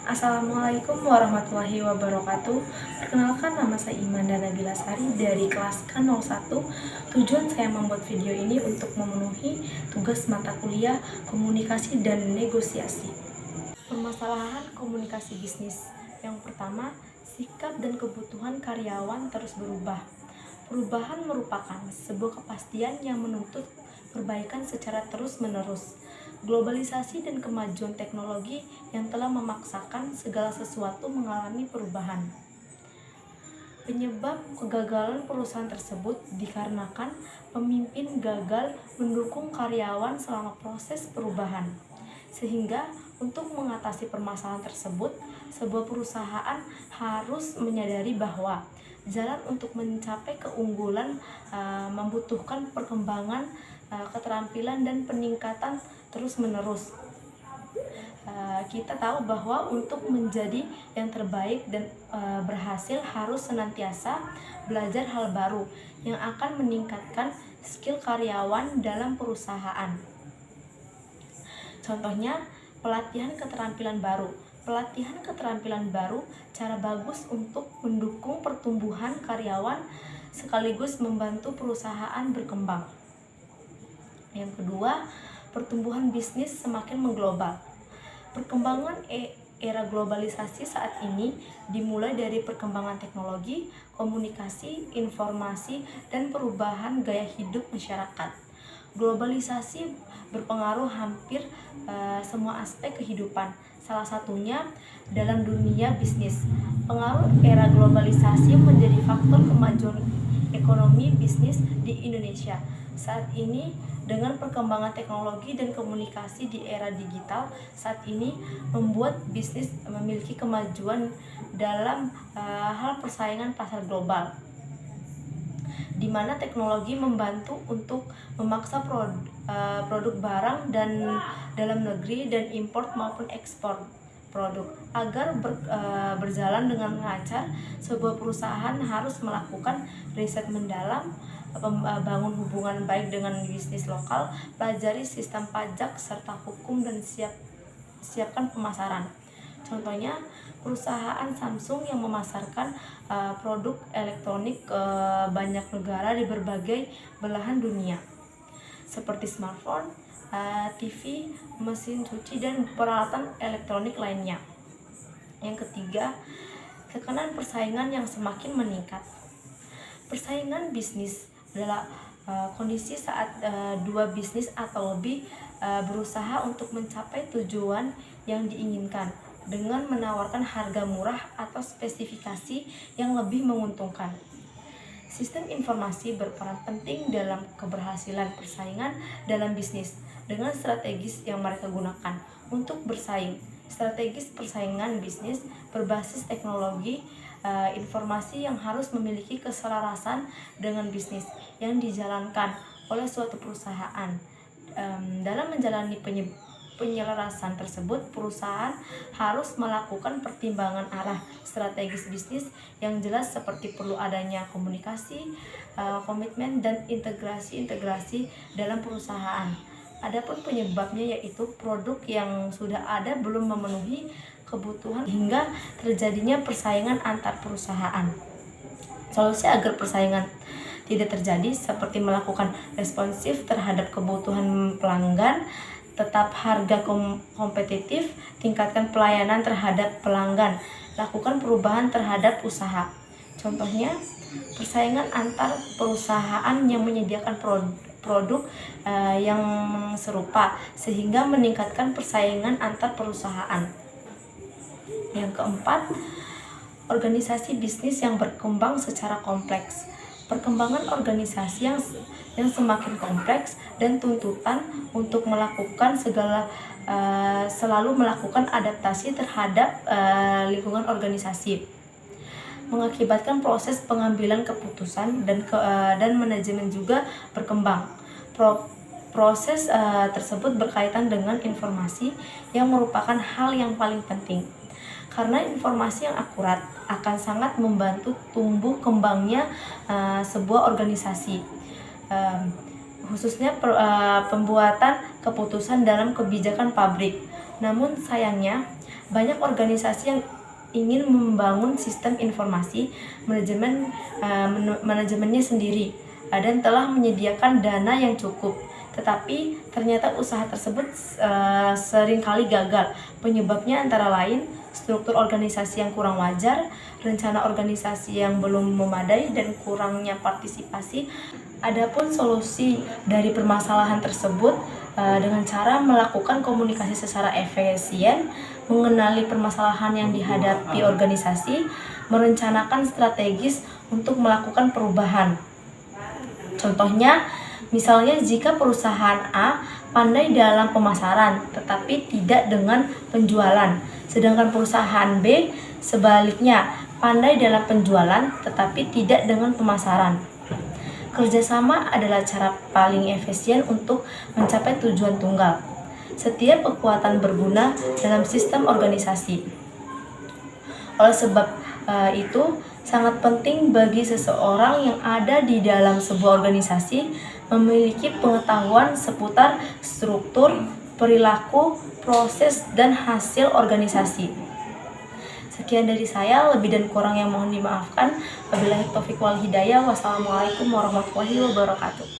Assalamualaikum warahmatullahi wabarakatuh. Perkenalkan, nama saya Imanda Nabila Sari dari kelas K01. Tujuan saya membuat video ini untuk memenuhi tugas mata kuliah komunikasi dan negosiasi. Permasalahan komunikasi bisnis. Yang pertama, sikap dan kebutuhan karyawan terus berubah. Perubahan merupakan sebuah kepastian yang menuntut perbaikan secara terus-menerus. Globalisasi dan kemajuan teknologi yang telah memaksakan segala sesuatu mengalami perubahan. Penyebab kegagalan perusahaan tersebut dikarenakan pemimpin gagal mendukung karyawan selama proses perubahan. Sehingga untuk mengatasi permasalahan tersebut, sebuah perusahaan harus menyadari bahwa jalan untuk mencapai keunggulan membutuhkan perkembangan keterampilan dan peningkatan terus-menerus. Kita tahu bahwa untuk menjadi yang terbaik dan berhasil harus senantiasa belajar hal baru yang akan meningkatkan skill karyawan dalam perusahaan. Contohnya, pelatihan keterampilan baru. Pelatihan keterampilan baru cara bagus untuk mendukung pertumbuhan karyawan sekaligus membantu perusahaan berkembang. Yang kedua, pertumbuhan bisnis semakin mengglobal. Perkembangan era globalisasi saat ini dimulai dari perkembangan teknologi, komunikasi, informasi, dan perubahan gaya hidup masyarakat. Globalisasi berpengaruh hampir semua aspek kehidupan, salah satunya dalam dunia bisnis. Pengaruh era globalisasi menjadi faktor kemajuan ekonomi bisnis di Indonesia. Saat ini dengan perkembangan teknologi dan komunikasi di era digital saat ini membuat bisnis memiliki kemajuan dalam hal persaingan pasar global, di mana teknologi membantu untuk memaksa produk barang dan dalam negeri dan import maupun ekspor produk. Agar berjalan dengan lancar, sebuah perusahaan harus melakukan riset mendalam, bangun hubungan baik dengan bisnis lokal, pelajari sistem pajak serta hukum, dan siapkan pemasaran. Contohnya, perusahaan Samsung yang memasarkan produk elektronik ke banyak negara di berbagai belahan dunia, seperti smartphone, TV, mesin cuci, dan peralatan elektronik lainnya. Yang ketiga, tekanan persaingan yang semakin meningkat. Persaingan bisnis adalah kondisi saat dua bisnis atau lebih berusaha untuk mencapai tujuan yang diinginkan dengan menawarkan harga murah atau spesifikasi yang lebih menguntungkan. Sistem informasi berperan penting dalam keberhasilan persaingan dalam bisnis dengan strategis yang mereka gunakan untuk bersaing. Strategis persaingan bisnis berbasis teknologi informasi yang harus memiliki keselarasan dengan bisnis yang dijalankan oleh suatu perusahaan. Dalam menjalani penyelarasan tersebut, perusahaan harus melakukan pertimbangan arah strategis bisnis yang jelas, seperti perlu adanya komunikasi, komitmen, dan integrasi dalam perusahaan. Adapun penyebabnya yaitu produk yang sudah ada belum memenuhi kebutuhan hingga terjadinya persaingan antar perusahaan. Solusi agar persaingan tidak terjadi seperti melakukan responsif terhadap kebutuhan pelanggan, tetap harga kompetitif, tingkatkan pelayanan terhadap pelanggan, lakukan perubahan terhadap usaha. Contohnya, persaingan antar perusahaan yang menyediakan produk yang serupa sehingga meningkatkan persaingan antar perusahaan. Yang keempat, organisasi bisnis yang berkembang secara kompleks. Perkembangan organisasi yang semakin kompleks dan tuntutan untuk melakukan selalu melakukan adaptasi terhadap lingkungan organisasi mengakibatkan proses pengambilan keputusan dan manajemen juga berkembang. Proses tersebut berkaitan dengan informasi yang merupakan hal yang paling penting, karena informasi yang akurat akan sangat membantu tumbuh kembangnya sebuah organisasi, khususnya pembuatan keputusan dalam kebijakan pabrik. Namun sayangnya, Banyak organisasi yang ingin membangun sistem informasi manajemennya sendiri dan telah menyediakan dana yang cukup. Tetapi ternyata usaha tersebut seringkali gagal. Penyebabnya antara lain struktur organisasi yang kurang wajar, rencana organisasi yang belum memadai, dan kurangnya partisipasi. Adapun solusi dari permasalahan tersebut dengan cara melakukan komunikasi secara efisien, mengenali permasalahan yang dihadapi organisasi, merencanakan strategis untuk melakukan perubahan. Contohnya, misalnya jika perusahaan A pandai dalam pemasaran tetapi tidak dengan penjualan, sedangkan perusahaan B sebaliknya pandai dalam penjualan tetapi tidak dengan pemasaran. Kerjasama adalah cara paling efisien untuk mencapai tujuan tunggal. Setiap kekuatan berguna dalam sistem organisasi. Oleh sebab itu, sangat penting bagi seseorang yang ada di dalam sebuah organisasi memiliki pengetahuan seputar struktur, perilaku, proses, dan hasil organisasi. Sekian dari saya, lebih dan kurang yang mohon dimaafkan. Wabillahi taufiq wal hidayah. Wassalamualaikum warahmatullahi wabarakatuh.